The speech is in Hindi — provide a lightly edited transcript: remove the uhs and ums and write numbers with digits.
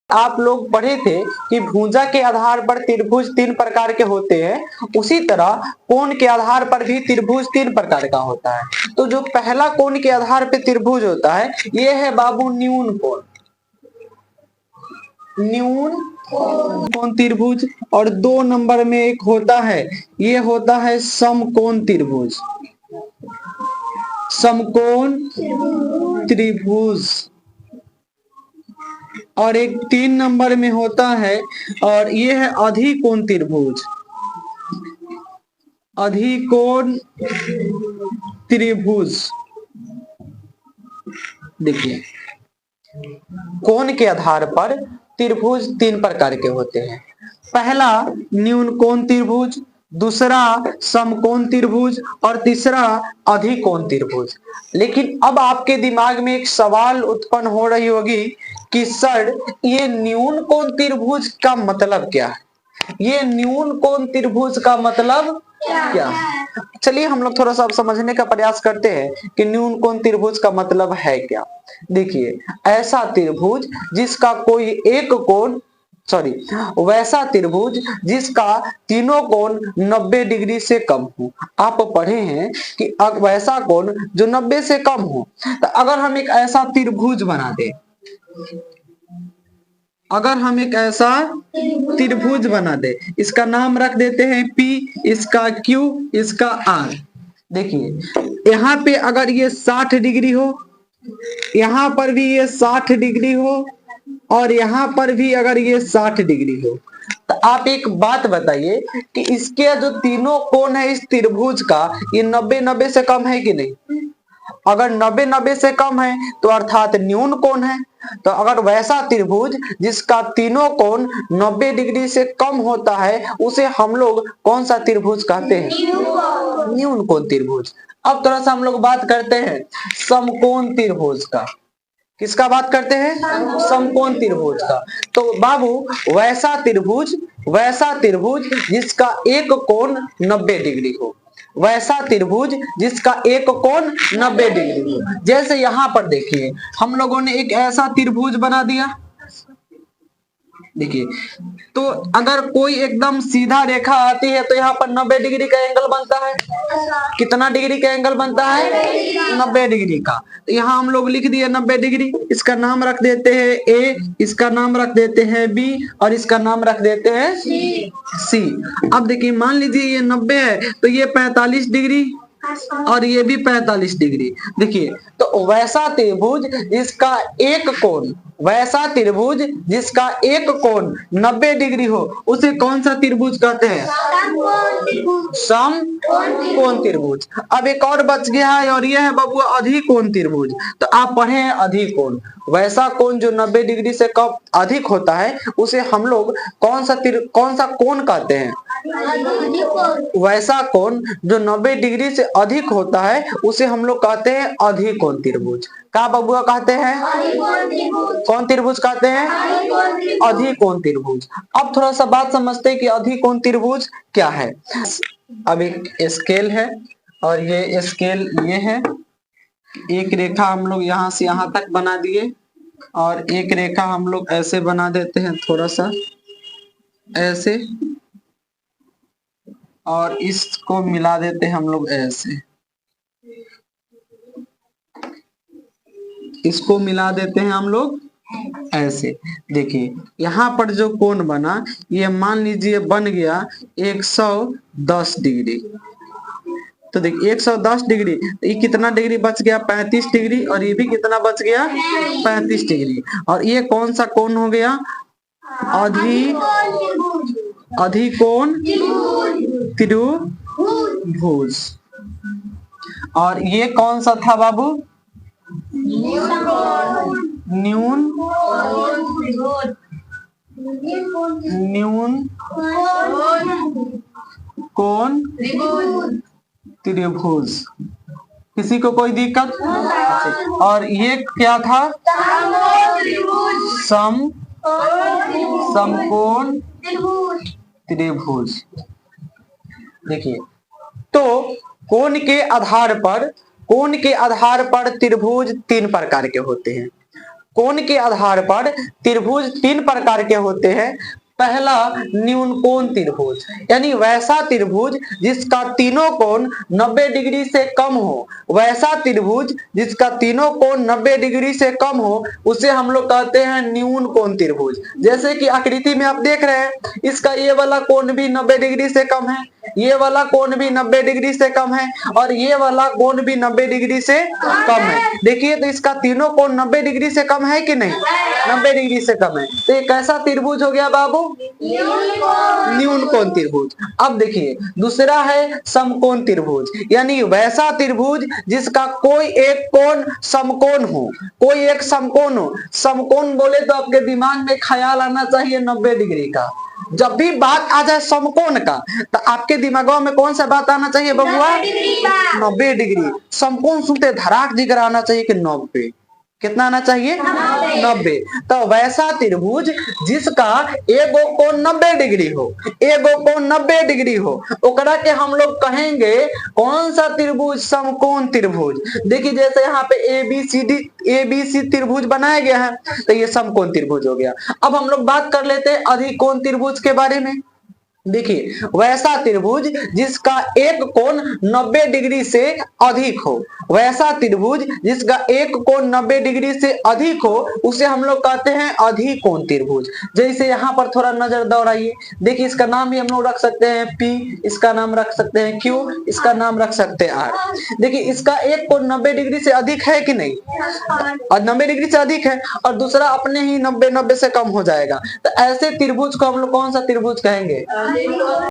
आप लोग पढ़े थे कि भुजा के आधार पर त्रिभुज 3 प्रकार के होते हैं, उसी तरह कोण के आधार पर भी त्रिभुज 3 प्रकार का होता है। तो जो पहला कोण के आधार पर त्रिभुज होता है ये है बाबू न्यून कोण, न्यून कोण त्रिभुज। और 2 नंबर में एक होता है, ये होता है समकोण त्रिभुज, समकोण त्रिभुज। और एक 3 नंबर में होता है और ये है अधिकोण त्रिभुज, अधिकोण त्रिभुज। देखिए कोण के आधार पर त्रिभुज 3 प्रकार के होते हैं। पहला न्यून कोण त्रिभुज, दूसरा समकोण त्रिभुज और तीसरा अधिकोण त्रिभुज। लेकिन अब आपके दिमाग में एक सवाल उत्पन्न हो रही होगी कि सर ये न्यून कोण त्रिभुज का मतलब क्या है, ये न्यून कोण त्रिभुज का मतलब क्या है। चलिए हम लोग थोड़ा सा समझने का प्रयास करते हैं कि न्यून कोण त्रिभुज का मतलब है क्या। देखिए ऐसा त्रिभुज जिसका कोई एक कोण वैसा त्रिभुज जिसका तीनों कोण 90 डिग्री से कम हो। आप पढ़े हैं कि वैसा कोण जो 90 से कम हो। तो अगर हम एक ऐसा त्रिभुज बना दे, अगर हम एक ऐसा त्रिभुज बना दे, इसका नाम रख देते हैं P, इसका Q, इसका R। देखिए यहाँ पे अगर ये 60 डिग्री हो, यहाँ पर भी ये 60 डिग्री हो और यहाँ पर भी अगर ये 60 डिग्री हो, तो आप एक बात बताइए कि इसके जो तीनों कोण है इस त्रिभुज का ये 90-90 से कम है कि नहीं। अगर 90-90 से कम है तो अर्थात न्यून कोण है। तो अगर वैसा त्रिभुज जिसका तीनों कोण 90 डिग्री से कम होता है उसे हम लोग कौन सा त्रिभुज कहते हैं, न्यून कोण त्रिभुज। अब थोड़ा सा हम लोग बात करते हैं समकोण त्रिभुज का। किसका बात करते हैं, समकोण त्रिभुज का। तो बाबू वैसा त्रिभुज जिसका एक कोण 90 डिग्री हो, वैसा त्रिभुज जिसका एक कोण 90 डिग्री हो। जैसे यहाँ पर देखिए हम लोगों ने एक ऐसा त्रिभुज बना दिया। देखिए तो अगर कोई एकदम सीधा रेखा आती है तो यहाँ पर 90 डिग्री का एंगल बनता है। कितना डिग्री का एंगल बनता है, 90 डिग्री का। तो यहाँ हम लोग लिख दिए 90 डिग्री। इसका नाम रख देते हैं A, इसका नाम रख देते हैं B और इसका नाम रख देते हैं C। अब देखिए मान लीजिए ये 90 है तो ये 45 डिग्री और ये भी 45 डिग्री। देखिए तो वैसा त्रिभुज जिसका एक कोण, वैसा त्रिभुज जिसका एक कोण 90 डिग्री हो उसे कौन सा त्रिभुज कहते हैं, समकोण त्रिभुज। अब एक और बच गया है और यह है बबुआ अधिकोण त्रिभुज। तो आप पढ़े हैं अधिकोण, वैसा कोण जो 90 डिग्री से कम अधिक होता है उसे हम लोग कौन सा कोण कहते हैं, वैसा कोण जो 90 डिग्री से अधिक होता है उसे हम लोग कहते हैं अधिकोण त्रिभुज। क्या बबुआ कहते हैं, कौन त्रिभुज कहते हैं, अधिकोण त्रिभुज। अब थोड़ा सा बात समझते हैं कि अधिकोण त्रिभुज क्या है। अब एक स्केल है और ये स्केल ये है। एक रेखा हम लोग यहाँ से यहाँ तक बना दिए और एक रेखा हम लोग ऐसे बना देते हैं, थोड़ा सा ऐसे, और इसको मिला देते हैं हम लोग ऐसे, इसको मिला देते हैं हम लोग ऐसे। देखिए यहाँ पर जो कोण बना ये मान लीजिए बन गया 110 डिग्री। तो देखिए 110 डिग्री, तो ये कितना डिग्री बच गया, 35 डिग्री, और ये भी कितना बच गया, 35 डिग्री। और ये कौन सा कोण हो गया, अधिकोण त्रिभुज। और ये कौन सा था बाबू, न्यून कोण त्रिभुज। किसी को कोई दिक्कत? और ये क्या था, समकोण त्रिभुज। देखिए तो कोण के आधार पर त्रिभुज 3 प्रकार के होते हैं। कोण के आधार पर त्रिभुज 3 प्रकार के होते हैं। पहला न्यून कोण त्रिभुज, यानी वैसा त्रिभुज जिसका तीनों कोण 90 डिग्री से कम हो, वैसा त्रिभुज जिसका तीनों कोण 90 डिग्री से कम हो उसे हम लोग कहते हैं न्यून कोण त्रिभुज। जैसे कि आकृति में आप देख रहे हैं, इसका ये वाला कोण भी 90 डिग्री से कम है, ये वाला कोण भी 90 डिग्री से कम है और ये वाला कोण भी 90 डिग्री से कम है। देखिए तो इसका तीनों कोण 90 डिग्री से कम है कि नहीं, 90 डिग्री से कम है। तो ये कैसा त्रिभुज हो गया बाबू, न्यून कोण त्रिभुज। अब देखिए दूसरा है समकोण त्रिभुज, यानी वैसा त्रिभुज जिसका कोई एक कोण समकोण हो, कोई एक समकोण हो। समकोण बोले तो आपके दिमाग में ख्याल आना चाहिए 90 डिग्री का। जब भी बात आ जाए समकोण का तो आपके दिमागों में कौन सा बात आना चाहिए बबुआ, 90 डिग्री। समकोण सुनते धड़ाक जिगर आना चाहिए कि 90, कितना आना चाहिए, 90। तो वैसा त्रिभुज जिसका एगो कोण 90 डिग्री हो, एगो कोण 90 डिग्री हो, ओकरा के हम लोग कहेंगे कौन सा त्रिभुज, समकोण त्रिभुज। देखिए जैसे यहाँ पे एबीसी त्रिभुज बनाया गया है तो ये समकोण त्रिभुज हो गया। अब हम लोग बात कर लेते हैं अधिकोण त्रिभुज के बारे में। देखिए वैसा त्रिभुज जिसका एक कोण 90 डिग्री से अधिक हो, वैसा त्रिभुज जिसका एक कोण 90 डिग्री से अधिक हो उसे हम लोग कहते हैं अधिकोण त्रिभुज। जैसे यहाँ पर थोड़ा नजर दौड़ाइए, देखिए इसका नाम भी हम लोग रख सकते हैं P, इसका नाम रख सकते हैं Q, इसका नाम रख सकते हैं R। देखिए इसका एक कोण 90 डिग्री से अधिक है कि नहीं, और 90 डिग्री से अधिक है और दूसरा अपने ही 90 से कम हो जाएगा। तो ऐसे त्रिभुज को हम लोग कौन सा त्रिभुज कहेंगे,